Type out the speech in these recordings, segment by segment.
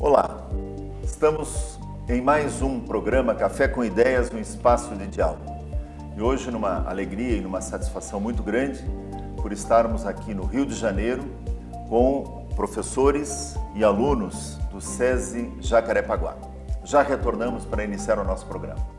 Olá, estamos em mais um programa Café com Ideias, um espaço de diálogo. E hoje numa alegria e numa satisfação muito grande por estarmos aqui no Rio de Janeiro com professores e alunos do SESI Jacarepaguá. Já retornamos para iniciar o nosso programa.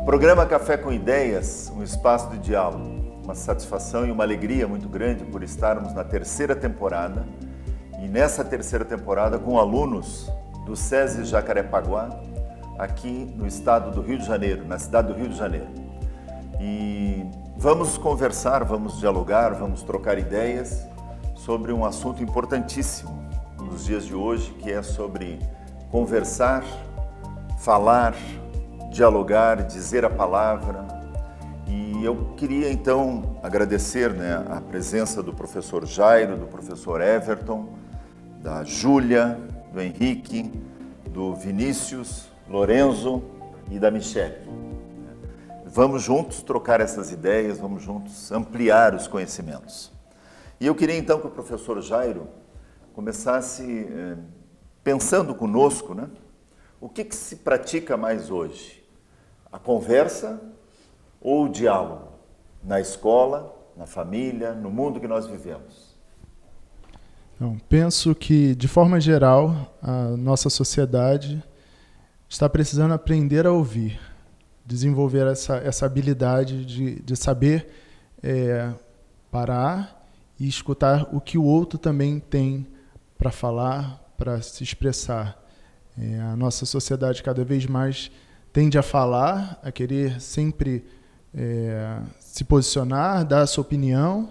Programa Café com Ideias, um espaço de diálogo. Uma satisfação e uma alegria muito grande por estarmos na terceira temporada e nessa terceira temporada com alunos do SESI Jacarepaguá, aqui no estado do Rio de Janeiro, na cidade do Rio de Janeiro. E vamos conversar, vamos dialogar, vamos trocar ideias sobre um assunto importantíssimo nos dias de hoje, que é sobre conversar, falar, dialogar, dizer a palavra. E eu queria então agradecer a presença do professor Jairo, do professor Everton, da Júlia, do Henrique, do Vinícius, Lorenzo e da Michele. Vamos juntos trocar essas ideias, vamos juntos ampliar os conhecimentos. E eu queria então que o professor Jairo começasse pensando conosco, o que se pratica mais hoje? A conversa ou o diálogo? Na escola, na família, no mundo que nós vivemos? Então, penso que, de forma geral, a nossa sociedade está precisando aprender a ouvir, desenvolver essa habilidade de saber parar e escutar o que o outro também tem para falar, para se expressar. A nossa sociedade cada vez mais tende a falar, a querer sempre se posicionar, dar a sua opinião,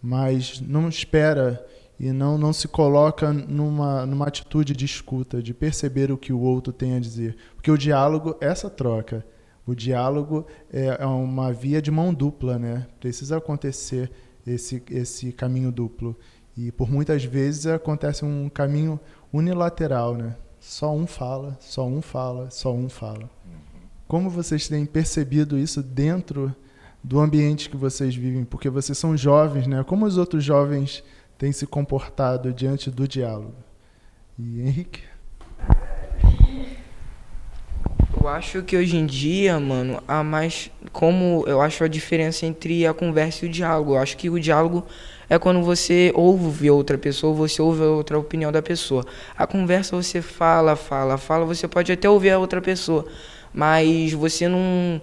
mas não espera e não se coloca numa atitude de escuta, de perceber o que o outro tem a dizer. Porque o diálogo é essa troca. O diálogo é uma via de mão dupla, Precisa acontecer esse caminho duplo. E por muitas vezes acontece um caminho unilateral, Só um fala, só um fala, só um fala. Como vocês têm percebido isso dentro do ambiente que vocês vivem? Porque vocês são jovens, Como os outros jovens têm se comportado diante do diálogo? E Henrique? Eu acho que hoje em dia, como eu acho a diferença entre a conversa e o diálogo. Eu acho que o diálogo é quando você ouve outra pessoa, você ouve a outra opinião da pessoa. A conversa você fala, você pode até ouvir a outra pessoa, mas você não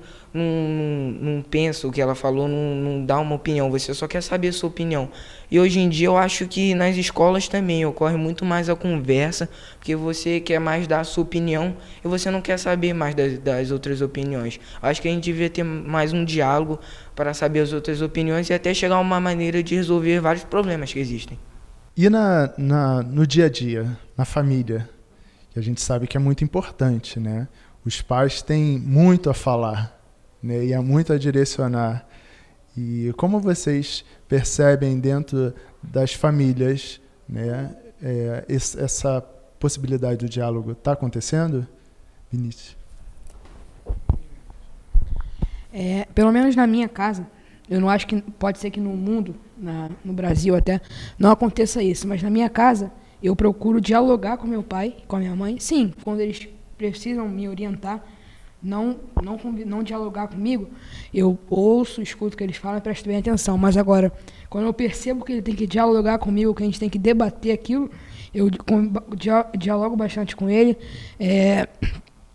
pensa o que ela falou, não dá uma opinião, você só quer saber a sua opinião. E hoje em dia eu acho que nas escolas também ocorre muito mais a conversa, porque você quer mais dar a sua opinião e você não quer saber mais das outras opiniões. Eu acho que a gente devia ter mais um diálogo para saber as outras opiniões e até chegar a uma maneira de resolver vários problemas que existem. E no dia a dia, na família, que a gente sabe que é muito importante, Os pais têm muito a falar, e há muito a direcionar. E como vocês percebem dentro das famílias, essa possibilidade do diálogo está acontecendo? Vinícius? Pelo menos na minha casa, eu não acho que pode ser que no mundo, no Brasil até, não aconteça isso, mas na minha casa eu procuro dialogar com meu pai, com a minha mãe, sim, quando eles precisam me orientar, não dialogar comigo, eu ouço, escuto o que eles falam e presto bem atenção. Mas agora, quando eu percebo que ele tem que dialogar comigo, que a gente tem que debater aquilo, eu dialogo bastante com ele,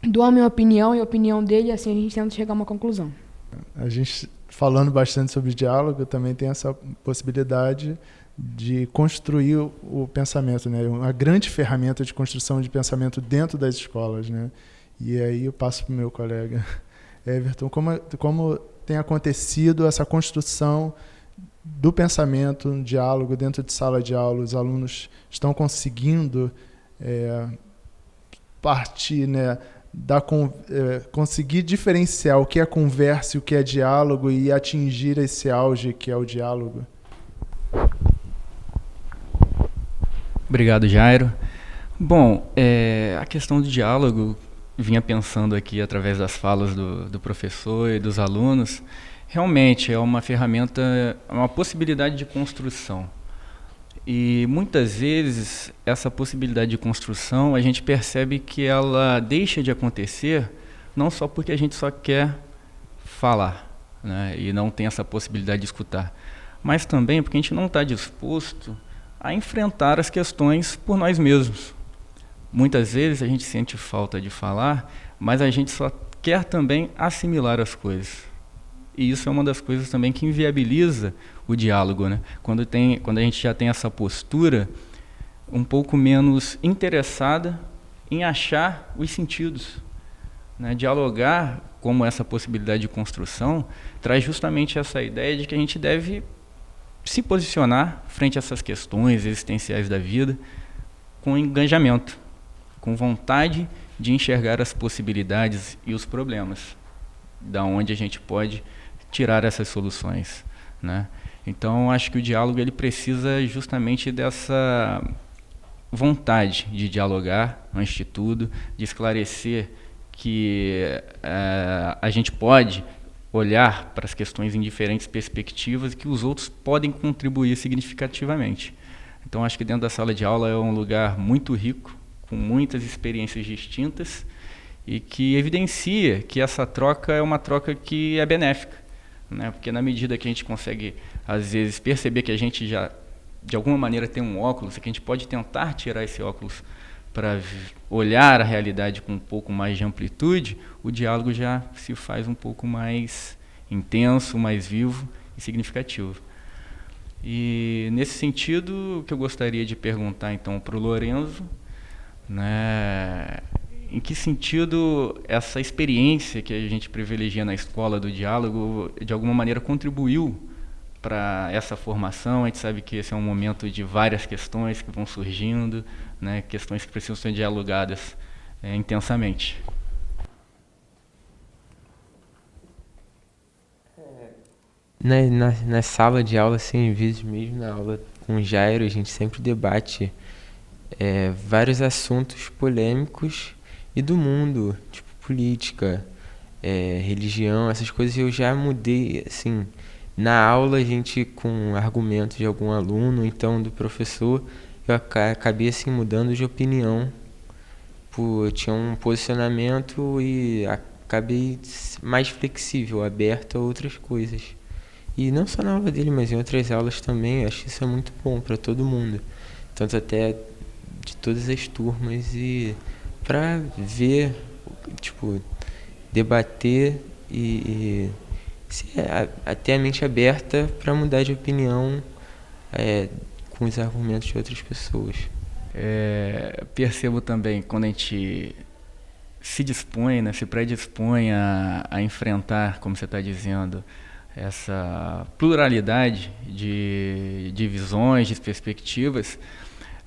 dou a minha opinião e a opinião dele, e assim a gente tenta chegar a uma conclusão. A gente, falando bastante sobre diálogo, também tem essa possibilidade de construir o pensamento, uma grande ferramenta de construção de pensamento dentro das escolas, E aí eu passo para o meu colega Everton, como tem acontecido essa construção do pensamento, um diálogo dentro de sala de aula, os alunos estão conseguindo partir, conseguir diferenciar o que é conversa e o que é diálogo e atingir esse auge que é o diálogo? Obrigado, Jairo. Bom, a questão do diálogo, vinha pensando aqui através das falas do professor e dos alunos, realmente é uma ferramenta, é uma possibilidade de construção. E muitas vezes essa possibilidade de construção a gente percebe que ela deixa de acontecer não só porque a gente só quer falar, né, e não tem essa possibilidade de escutar, mas também porque a gente não está disposto a enfrentar as questões por nós mesmos. Muitas vezes a gente sente falta de falar, mas a gente só quer também assimilar as coisas. E isso é uma das coisas também que inviabiliza o diálogo, né? Quando a gente já tem essa postura um pouco menos interessada em achar os sentidos, né? Dialogar, como essa possibilidade de construção, traz justamente essa ideia de que a gente deve se posicionar frente a essas questões existenciais da vida com engajamento, com vontade de enxergar as possibilidades e os problemas, da onde a gente pode tirar essas soluções, né? Então, acho que o diálogo ele precisa justamente dessa vontade de dialogar antes de tudo, de esclarecer que a gente pode olhar para as questões em diferentes perspectivas e que os outros podem contribuir significativamente. Então, acho que dentro da sala de aula é um lugar muito rico, com muitas experiências distintas e que evidencia que essa troca é uma troca que é benéfica, né? Porque na medida que a gente consegue, às vezes, perceber que a gente já, de alguma maneira, tem um óculos, que a gente pode tentar tirar esse óculos para olhar a realidade com um pouco mais de amplitude, o diálogo já se faz um pouco mais intenso, mais vivo e significativo. E, nesse sentido, o que eu gostaria de perguntar, então, para o Lorenzo, né, em que sentido essa experiência que a gente privilegia na escola do diálogo, de alguma maneira, contribuiu para essa formação? A gente sabe que esse é um momento de várias questões que vão surgindo, né, questões que precisam ser dialogadas intensamente. Na sala de aula, assim, vezes mesmo na aula com o Jairo, a gente sempre debate vários assuntos polêmicos e do mundo, tipo política, religião, essas coisas. Eu já mudei, assim, na aula a gente com argumentos de algum aluno, então do professor, eu acabei assim mudando de opinião, eu tinha um posicionamento e acabei mais flexível, aberto a outras coisas. E não só na aula dele, mas em outras aulas também. Eu acho que isso é muito bom para todo mundo, tanto até de todas as turmas, e para ver, tipo, debater e ter a mente aberta para mudar de opinião com os argumentos de outras pessoas. Percebo também quando a gente se dispõe, né, se predispõe a enfrentar, como você está dizendo, essa pluralidade de visões, de perspectivas,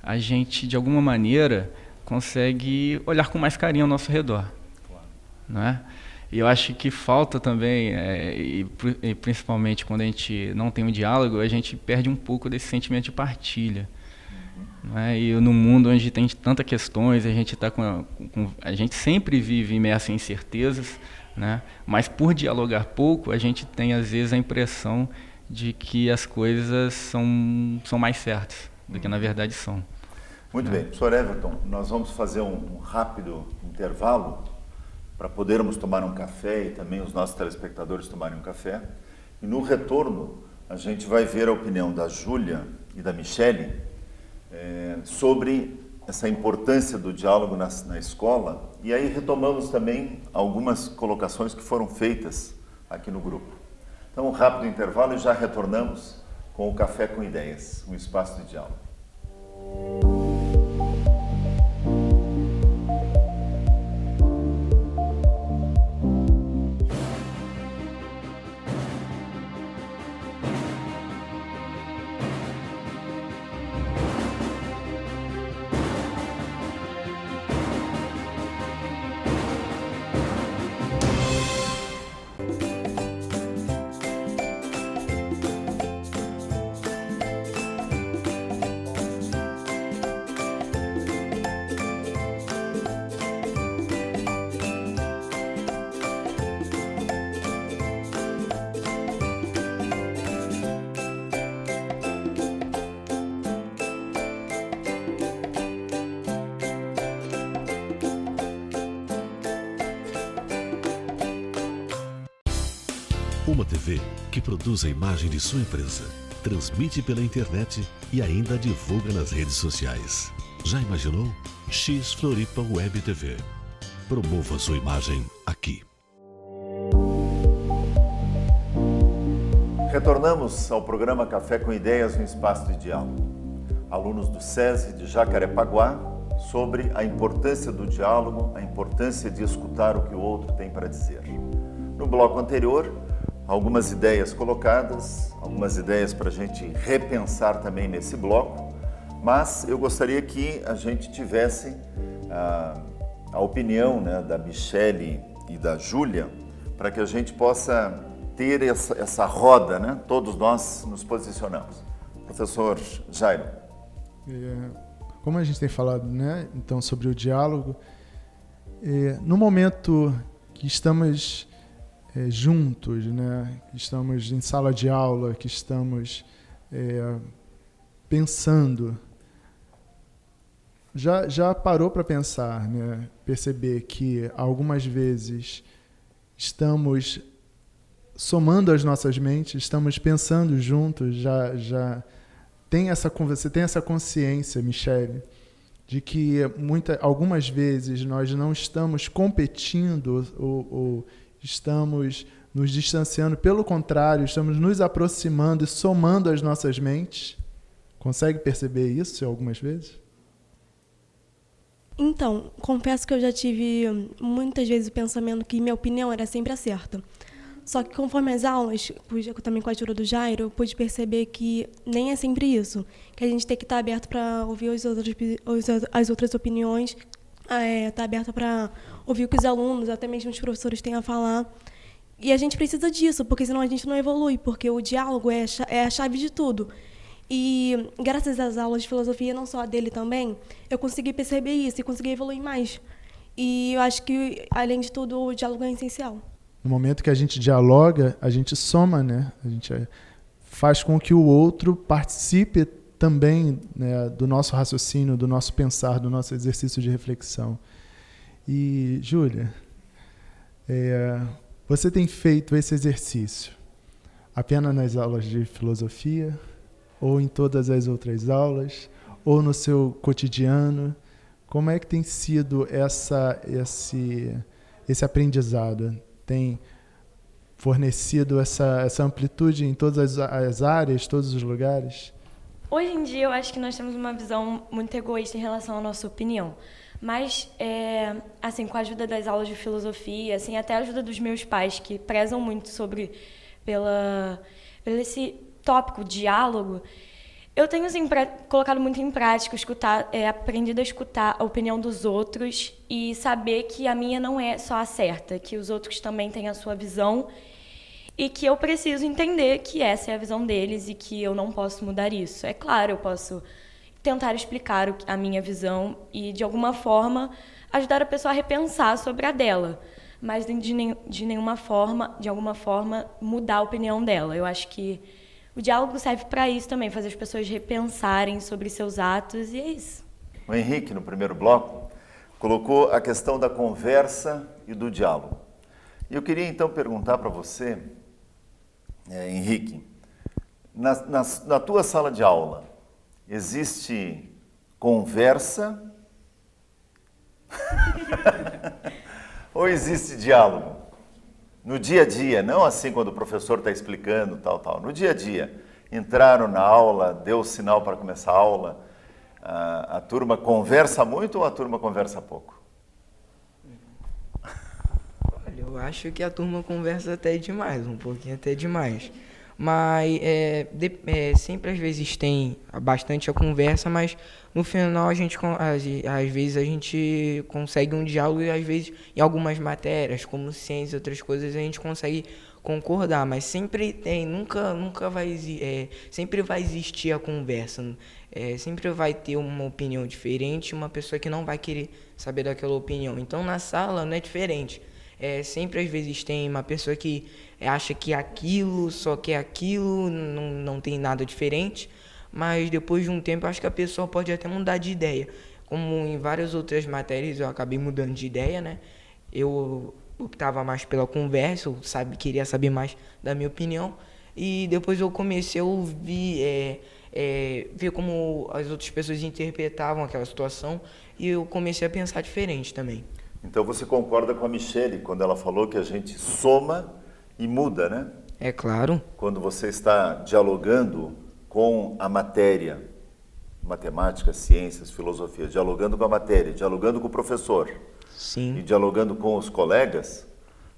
a gente, de alguma maneira, consegue olhar com mais carinho ao nosso redor. Claro. Não é? E eu acho que falta também, e principalmente quando a gente não tem um diálogo, a gente perde um pouco desse sentimento de partilha. Não é? E no mundo onde tem tantas questões, a gente a gente sempre vive imerso em incertezas, né? Mas por dialogar pouco, a gente tem às vezes a impressão de que as coisas são mais certas do que na verdade são. Muito bem, professor Everton, nós vamos fazer um rápido intervalo para podermos tomar um café e também os nossos telespectadores tomarem um café. E no retorno, a gente vai ver a opinião da Júlia e da Michele sobre essa importância do diálogo na escola, e aí retomamos também algumas colocações que foram feitas aqui no grupo. Então, um rápido intervalo e já retornamos com o Café com Ideias, um espaço de diálogo. Uma TV que produz a imagem de sua empresa, transmite pela internet e ainda divulga nas redes sociais. Já imaginou? X Floripa Web TV. Promova sua imagem aqui. Retornamos ao programa Café com Ideias no Espaço de Diálogo. Alunos do SESI de Jacarepaguá, sobre a importância do diálogo, a importância de escutar o que o outro tem para dizer. No bloco anterior, algumas ideias colocadas, algumas ideias para a gente repensar também nesse bloco, mas eu gostaria que a gente tivesse a opinião, né, da Michele e da Júlia, para que a gente possa ter essa roda, né? Todos nós nos posicionamos. Professor Jairo. Como a gente tem falado, né, então, sobre o diálogo, no momento que estamos juntos, né, que estamos em sala de aula, que estamos pensando, já parou para pensar, né, perceber que algumas vezes estamos somando as nossas mentes, estamos pensando juntos, já você tem essa consciência, Michele, de que algumas vezes nós não estamos competindo ou estamos nos distanciando, pelo contrário, estamos nos aproximando e somando as nossas mentes. Consegue perceber isso algumas vezes? Então, confesso que eu já tive muitas vezes o pensamento que minha opinião era sempre a certa. Só que conforme as aulas, também com a ajuda do Jairo, eu pude perceber que nem é sempre isso. Que a gente tem que estar aberto para ouvir as outras opiniões, estar aberto para ouvir o que os alunos, até mesmo os professores têm a falar. E a gente precisa disso, porque senão a gente não evolui, porque o diálogo é a chave de tudo. E graças às aulas de filosofia, não só a dele também, eu consegui perceber isso e consegui evoluir mais. E eu acho que, além de tudo, o diálogo é essencial. No momento que a gente dialoga, a gente soma, né? A gente faz com que o outro participe também, né, do nosso raciocínio, do nosso pensar, do nosso exercício de reflexão. E, Júlia, você tem feito esse exercício apenas nas aulas de filosofia, ou em todas as outras aulas, ou no seu cotidiano? Como é que tem sido esse aprendizado? Tem fornecido essa amplitude em todas as áreas, todos os lugares? Hoje em dia, eu acho que nós temos uma visão muito egoísta em relação à nossa opinião. Mas, assim, com a ajuda das aulas de filosofia, assim, até a ajuda dos meus pais, que prezam muito pelo esse tópico, diálogo, eu tenho, assim, colocado muito em prática, aprendido a escutar a opinião dos outros e saber que a minha não é só a certa, que os outros também têm a sua visão e que eu preciso entender que essa é a visão deles e que eu não posso mudar isso. É claro, eu posso tentar explicar a minha visão e, de alguma forma, ajudar a pessoa a repensar sobre a dela, mas de nenhuma forma, de alguma forma, mudar a opinião dela. Eu acho que o diálogo serve para isso também, fazer as pessoas repensarem sobre seus atos, e é isso. O Henrique, no primeiro bloco, colocou a questão da conversa e do diálogo. E eu queria, então, perguntar para você, Henrique, na tua sala de aula, existe conversa ou existe diálogo? No dia a dia, não assim quando o professor está explicando, tal. No dia a dia, entraram na aula, deu o sinal para começar a aula, a turma conversa muito ou a turma conversa pouco? Olha, eu acho que a turma conversa até demais, um pouquinho até demais. Mas sempre às vezes tem bastante a conversa, mas no final às vezes a gente consegue um diálogo e às vezes em algumas matérias, como ciência e outras coisas, a gente consegue concordar, mas sempre nunca vai sempre vai existir a conversa, sempre vai ter uma opinião diferente, uma pessoa que não vai querer saber daquela opinião. Então na sala não é diferente. Sempre às vezes tem uma pessoa que acha que aquilo, só quer aquilo, não tem nada diferente, mas depois de um tempo eu acho que a pessoa pode até mudar de ideia. Como em várias outras matérias eu acabei mudando de ideia, né? Eu optava mais pela conversa, eu queria saber mais da minha opinião. E depois eu comecei a ouvir, ver como as outras pessoas interpretavam aquela situação, e eu comecei a pensar diferente também. Então você concorda com a Michele quando ela falou que a gente soma e muda, né? É claro. Quando você está dialogando com a matéria, matemática, ciências, filosofia, dialogando com a matéria, dialogando com o professor, Sim. e dialogando com os colegas,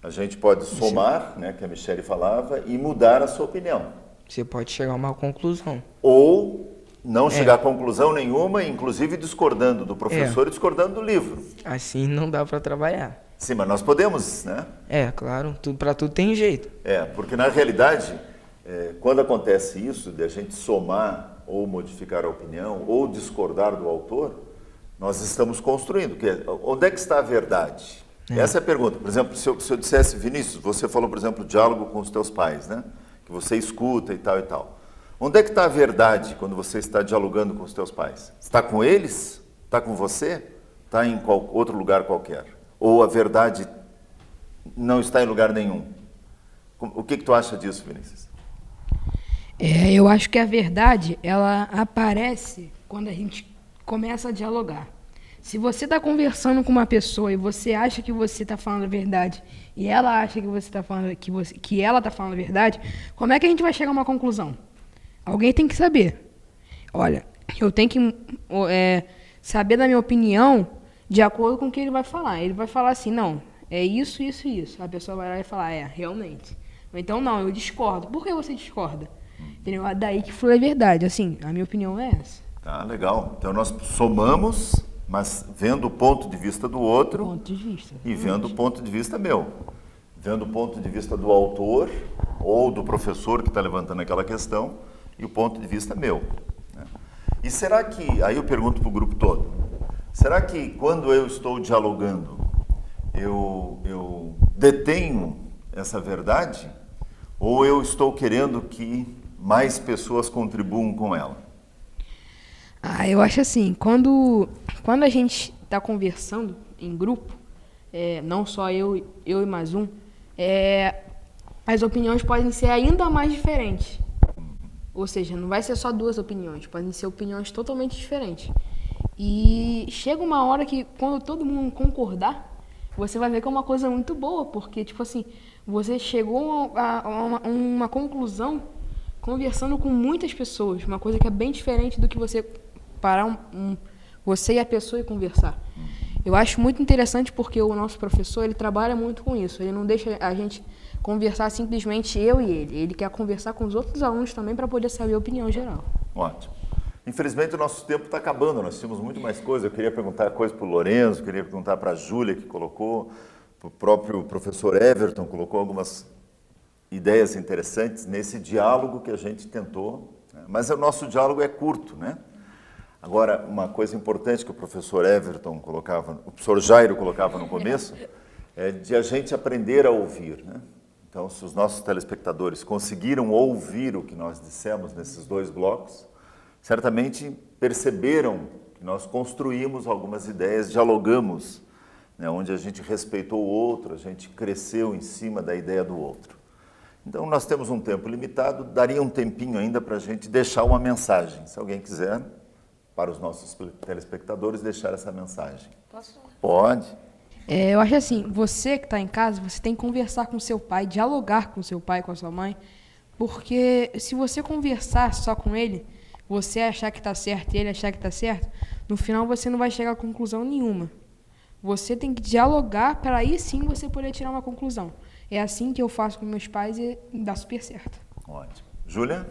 a gente pode somar, né, que a Michele falava, e mudar a sua opinião. Você pode chegar a uma conclusão. Ou não chegar a conclusão nenhuma, inclusive discordando do professor e discordando do livro. Assim não dá para trabalhar. Sim, mas nós podemos, né? É, claro, para tudo tem jeito. Porque na realidade, quando acontece isso, de a gente somar ou modificar a opinião, ou discordar do autor, nós estamos construindo. Onde é que está a verdade? Essa é a pergunta. Por exemplo, se eu dissesse, Vinícius, você falou, por exemplo, diálogo com os teus pais, né? Que você escuta e tal e tal. Onde é que está a verdade quando você está dialogando com os teus pais? Está com eles? Está com você? Está em outro lugar qualquer? Ou a verdade não está em lugar nenhum? O que tu acha disso, Vinícius? Eu acho que a verdade, ela aparece quando a gente começa a dialogar. Se você está conversando com uma pessoa e você acha que você está falando a verdade e ela acha que você está falando que ela está falando a verdade, como é que a gente vai chegar a uma conclusão? Alguém tem que saber. Olha, eu tenho que saber da minha opinião de acordo com o que ele vai falar. Ele vai falar assim, não, é isso, isso e isso. A pessoa vai lá e falar, realmente. Ou então, não, eu discordo. Por que você discorda? Entendeu? Daí que foi a verdade. Assim, a minha opinião é essa. Tá, legal. Então nós somamos, mas vendo o ponto de vista do outro e vendo o ponto de vista meu. Vendo o ponto de vista do autor ou do professor que está levantando aquela questão e o ponto de vista meu. Né? E será que, aí eu pergunto para o grupo todo, será que quando eu estou dialogando, eu detenho essa verdade ou eu estou querendo que mais pessoas contribuam com ela? Eu acho assim, quando a gente está conversando em grupo, não só eu e mais um, as opiniões podem ser ainda mais diferentes. Ou seja, não vai ser só duas opiniões, podem ser opiniões totalmente diferentes. E chega uma hora que, quando todo mundo concordar, você vai ver que é uma coisa muito boa, porque, tipo assim, você chegou a uma conclusão conversando com muitas pessoas, uma coisa que é bem diferente do que você parar você e a pessoa e conversar. Eu acho muito interessante porque o nosso professor, ele trabalha muito com isso, ele não deixa a gente conversar simplesmente eu e ele quer conversar com os outros alunos também para poder saber a opinião geral. Ótimo. Infelizmente o nosso tempo está acabando, nós tínhamos muito mais coisa. Eu queria perguntar coisa para o Lorenzo, queria perguntar para a Júlia, que colocou, para o próprio professor Everton, colocou algumas ideias interessantes nesse diálogo que a gente tentou, né? Mas o nosso diálogo é curto, né? Agora, uma coisa importante que o professor Everton colocava, o professor Jairo colocava no começo, é de a gente aprender a ouvir, né? Então, se os nossos telespectadores conseguiram ouvir o que nós dissemos nesses dois blocos, certamente perceberam que nós construímos algumas ideias, dialogamos, né, onde a gente respeitou o outro, a gente cresceu em cima da ideia do outro. Então, nós temos um tempo limitado, daria um tempinho ainda para a gente deixar uma mensagem. Se alguém quiser, para os nossos telespectadores, deixar essa mensagem. Posso? Pode. Eu acho assim, você que está em casa, você tem que conversar com seu pai, dialogar com seu pai, com a sua mãe, porque se você conversar só com ele, você achar que está certo e ele achar que está certo, no final você não vai chegar a conclusão nenhuma. Você tem que dialogar para aí sim você poder tirar uma conclusão. É assim que eu faço com meus pais e dá super certo. Ótimo. Júlia?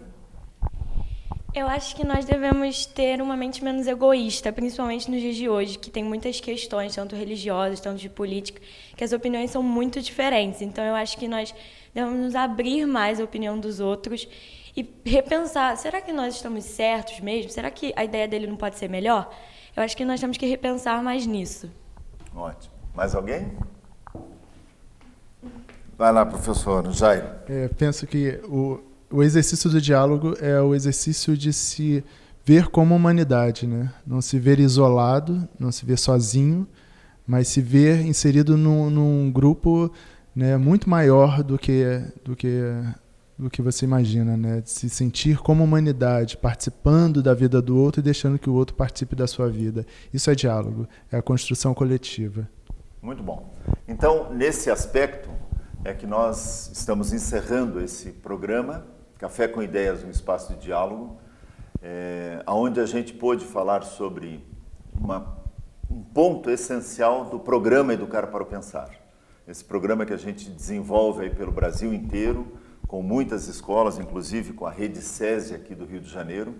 Eu acho que nós devemos ter uma mente menos egoísta, principalmente nos dias de hoje, que tem muitas questões, tanto religiosas, tanto de política, que as opiniões são muito diferentes. Então, eu acho que nós devemos nos abrir mais à opinião dos outros e repensar, será que nós estamos certos mesmo? Será que a ideia dele não pode ser melhor? Eu acho que nós temos que repensar mais nisso. Ótimo. Mais alguém? Vai lá, professor Jairo. Penso que o exercício do diálogo é o exercício de se ver como humanidade, né? Não se ver isolado, não se ver sozinho, mas se ver inserido num grupo, né, muito maior do que você imagina, né? Se sentir como humanidade, participando da vida do outro e deixando que o outro participe da sua vida. Isso é diálogo, é a construção coletiva. Muito bom. Então, nesse aspecto, é que nós estamos encerrando esse programa, Café com Ideias, um espaço de diálogo, onde a gente pôde falar sobre um ponto essencial do programa Educar para o Pensar. Esse programa que a gente desenvolve aí pelo Brasil inteiro, com muitas escolas, inclusive com a Rede SESI aqui do Rio de Janeiro,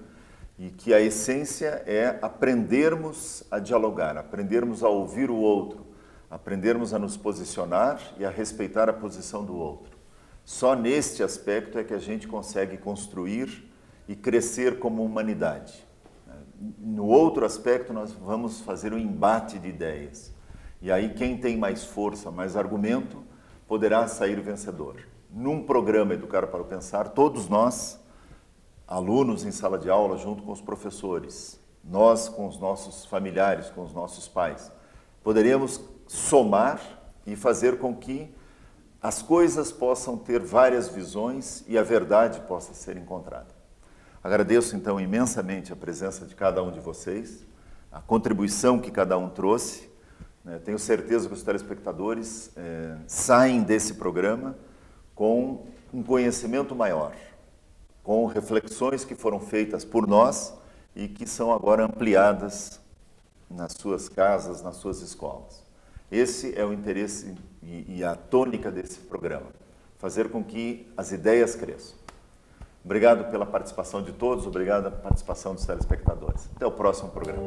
e que a essência é aprendermos a dialogar, aprendermos a ouvir o outro, aprendermos a nos posicionar e a respeitar a posição do outro. Só neste aspecto é que a gente consegue construir e crescer como humanidade. No outro aspecto, nós vamos fazer um embate de ideias. E aí quem tem mais força, mais argumento, poderá sair vencedor. Num programa Educar para o Pensar, todos nós, alunos em sala de aula, junto com os professores, nós com os nossos familiares, com os nossos pais, poderíamos somar e fazer com que as coisas possam ter várias visões e a verdade possa ser encontrada. Agradeço, então, imensamente a presença de cada um de vocês, a contribuição que cada um trouxe. Tenho certeza que os telespectadores saem desse programa com um conhecimento maior, com reflexões que foram feitas por nós e que são agora ampliadas nas suas casas, nas suas escolas. Esse é o interesse e a tônica desse programa, fazer com que as ideias cresçam. Obrigado pela participação de todos, obrigado pela participação dos telespectadores. Até o próximo programa.